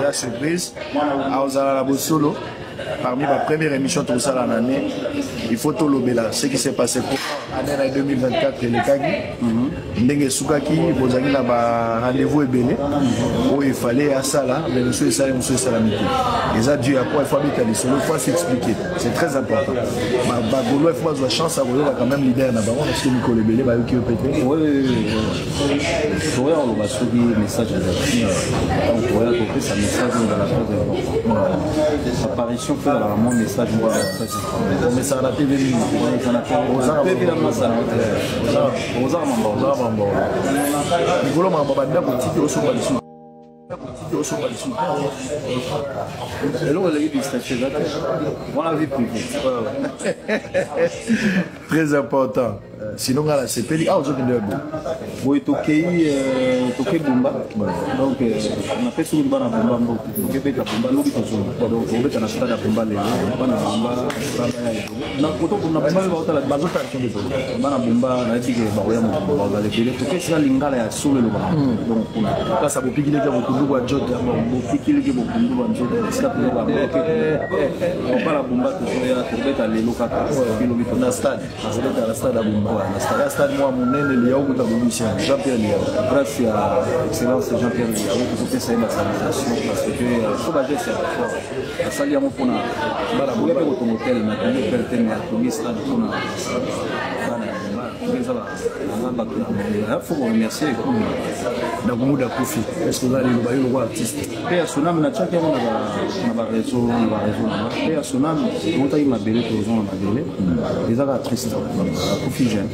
la surprise, à Bossolo, parmi ma première émission tout ça l'année, il faut tout l'obéir. Ce qui s'est passé pour l'année 2024, le Kagi, Ndenge Soukaki, Bozaki n'a pas rendez-vous et belé, où il fallait à ça là, mais monsieur Salam, monsieur Salamité. Et ça, Dieu a quoi il faut habiter les solos, il faut s'expliquer. C'est très important. Bagolo, il faut avoir la chance à voir quand même leader là-bas, parce que Nicolas Belé, bah, qui est pété. Oui. On va suivre le message à la on pourrait apporter sa message dans la presse. Apparition fait dans mon message dans la presse. Mais ça a été venu. Nicolas Mambanda, petit au Somalissou. Très important. Sinon, c'est peli. Ah, aujourd'hui, oui, Tokei Bumba. Donc, on a fait sur le banc à Bumba. Tokei Bumba, nous, donc, on va dans stade à Bumba. Grâce à l'excellence Jean-Pierre Liao, vous pouvez saluer la salutation parce que il faut baser sur la salle pour la boule pour l'hôtel, mais pour le pertenir à tout stade pour il faut remercier Nagoumouda Kofi. Est-ce que vous allez le artiste? Et à Sonam, na chacun on a réseau, et à Sonam, on a eu ma belle maison, ma belle. Les gens tristes, Kofi jeune.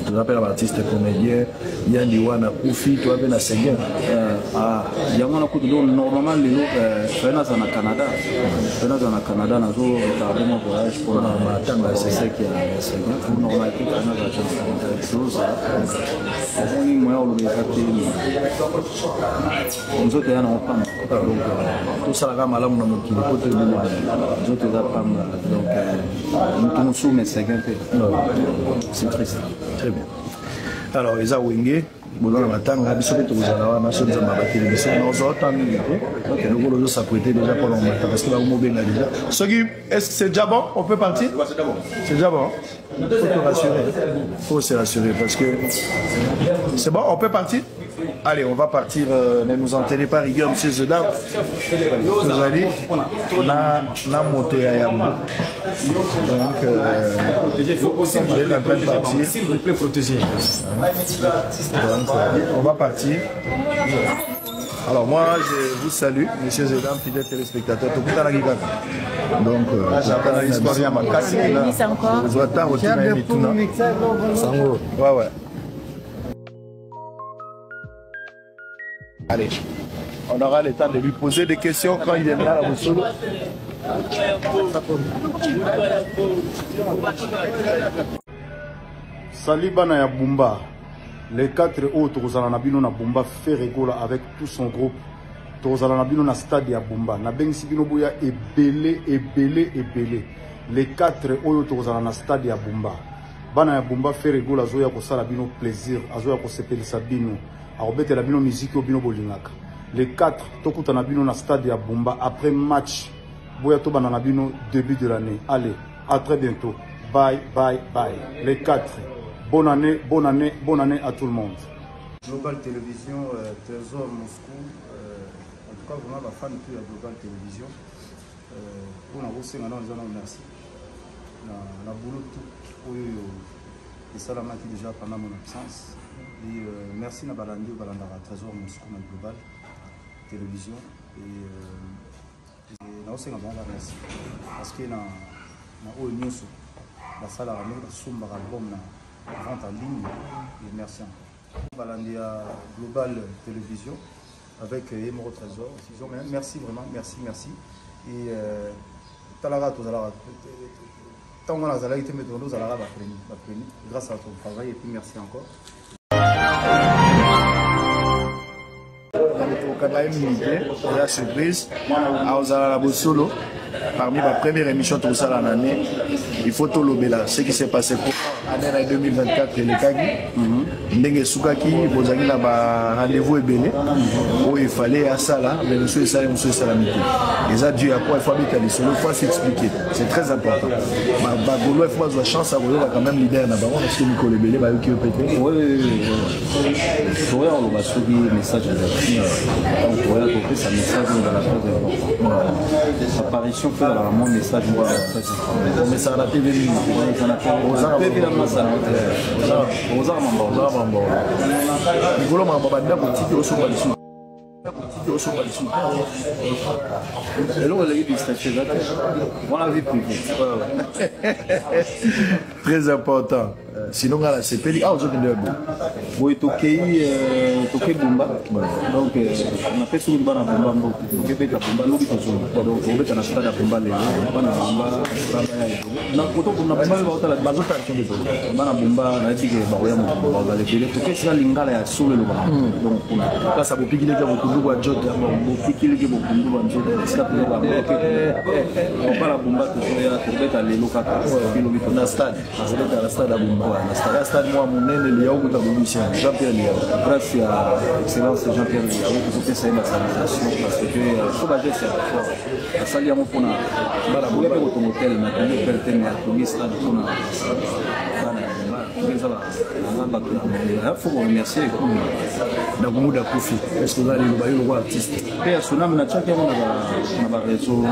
Tu rappelles l'artiste comédien, Yann Diwana Kofi, tu as bien la Seigneur. Il y a un coup de l'eau, normalement, les lots, Fena dans le Canada. Fena dans le Canada, nous avons retardé mon voyage pour attendre c'est ça qui a Seigneur. Pour normalement, on a la chose. On est moins au nous autres, on pas. Donc, tout ça, là, malade, on a mon kilo. Nous autres, donc, nous sommes mes Seigneurs. C'est triste. Très bien. Alors, les Awenge, Bolon Matang, Rabissoté, Tozala, Machin, Zamba, télévision, nous autres, nous allons s'apprêter déjà pour le matin parce que là, on m'a déjà. Sogui, est-ce que c'est déjà bon? On peut partir? C'est déjà bon. Il faut te rassurer. Il faut se rassurer parce que c'est bon, on peut partir? Allez, on va partir. Ne nous entraînez pas rigueur, monsieur Zedam. Vous allez, la montée à Yamou. Donc, vous êtes en train de partir. S'il vous plaît, protégez. Donc, on va partir. Alors, moi, je vous salue, monsieur Zedam, fidèles téléspectateurs. Donc, j'attends l'histoire de ma casse. Vous attendez votre Sango. Ouais. Allez, on aura le temps de lui poser des questions quand il viendra à Bossolo. Salut Bana ya Bumba. Les 4 autres Rosalanabino na Bumba fait rigoler avec tout son groupe. Rosalanabino na stade ya Bumba. Na Bengsi Binoboya est belé. Les 4 autres Rosalana stade ya Bumba. Bana ya Bumba fait rigoler Azoya ko sala bino plaisir, Azoya ko sepeli sabino. Arobete la bino musique au bino bolingaka. Les 4 tokuta na bino na stade ya Bumba après match. Boya to bana na bino début de l'année. Allez, à très bientôt. Bye. Les 4. Bonne année à tout le monde. Global Télévision, Trésor Moscou. En tout cas, vraiment la fan de Global Télévision. On a aussi maintenant merci. La boulot tout et ça l'a manqué déjà pendant mon absence. Et merci à Balandi Balandara Trésor Moscou dans Global Télévision. Et là aussi, on a merci. Parce que dans le news, la salle a ramené un album vente en ligne. Et merci encore. Balandi Global Télévision avec Émero Trésor. Merci vraiment, merci. Et Talara, tant qu'on a été mis dans nos alara, grâce à ton travail et puis merci encore. bakanga minute la surprise aozala la bosolo parmi ma première émission tout ça l'année il faut tout l'obéla ce qui s'est passé pour année 2024 le kagi ndenge sukaki bozaki na ba rendez-vous ebele où il fallait à ça là mais monsieur ça monsieur salamité et ça Dieu à quoi il faut habiter les solo faut s'expliquer c'est très important ba golo il faut avoir chance à voir quand même leader na bango parce que Nicolas Ebele ba yoki pété oui on va subi message on va apporter sa message dans la presse apparition fait dans mon message mais ça la TV Nicolas Mambanda boutique au sommet dessous. Très important. Sinon, c'est payé. Ah, aujourd'hui, oui, Tokei Bumba. Donc, on a fait sur une bonne Bumba. Tokei Bumba, nous donc, on va dans stade à Bumba. Na koto kuna Bumba ba otala bazota chonge to. Bana Bumba na tige ba oya mo ba le bele. Tokei sala lingala ya solo lo ba. Donc, kuna là ça bopiki le ko kundu kwa jota. Bopiki le ko kundu kwa jota. Ska pe ba on parle Bumba to ya to le lokaka. Kilo bito na stade. Na stade à Bumba. Na stade moi mon nene le yaou ta bobicien. Jean-Pierre Liao. Grâce à excellence Jean-Pierre Liao qui fait ça une salutation parce que faut baser ça. La salle ya mo pona. Bala boya pe ko hotel na ko perte na ko stade pona. Il faut remercier Nagoumuda Kofi. Est-ce que vous allez le artiste? Et à Sonam, na tchaki on a réseau,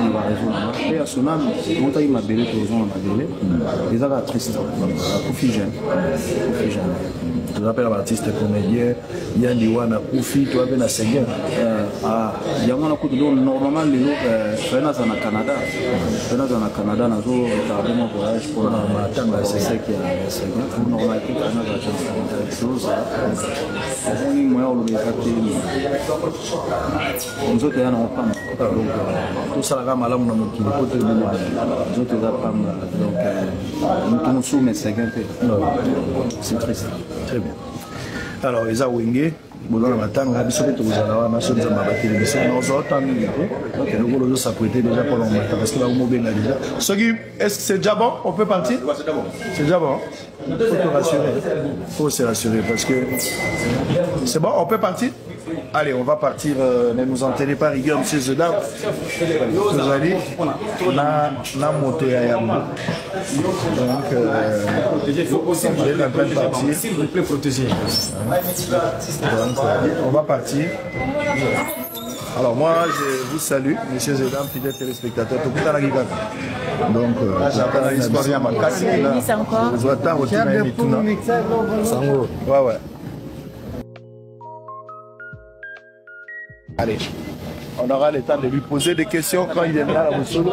et à Sonam, on a eu ma belle maison, ma belle. Les arts tristes, Kofi jeune. Tu rappelles l'artiste comédien, Yann Diwana Kofi, tu as bien à Séguin. Ah, il y a un coup de l'eau, normalement, les autres, Fena dans le Canada. Fena dans le Canada, nous avons retardé mon voyage pour la c'est ça qui a Séguin. Pour normalement, Fena dans la chose. On est moins au lieu nous autres, on pas. Donc, tout ça, là, malade, on a mon kilo. Nous autres, donc, nous sommes sous mes Séguin. C'est triste. Très bien. Alors, les Awenge, Boulon Matanga, Bissopé Touzala, Nation de ma télévision, nous autres, nous allons s'apprêter déjà pour le matin parce que là, on m'a déjà. Est-ce que c'est déjà bon? On peut partir? C'est déjà bon. Il faut te rassurer. Il faut se rassurer parce que c'est bon, on peut partir? Allez, on va partir. Ne nous entraînez pas rigueur, monsieur Zedam. Vous allez na moté à Yamou. Donc, vous êtes en train de partir. S'il vous plaît, protégez. Donc, on va partir. Alors, moi, je vous salue, monsieur Zedam, fidèles téléspectateurs. Donc, j'attends l'histoire de ma casse. Je attends retourner à Mituna. Ouais, ouais. Allez, on aura le temps de lui poser des questions quand il est là à solo.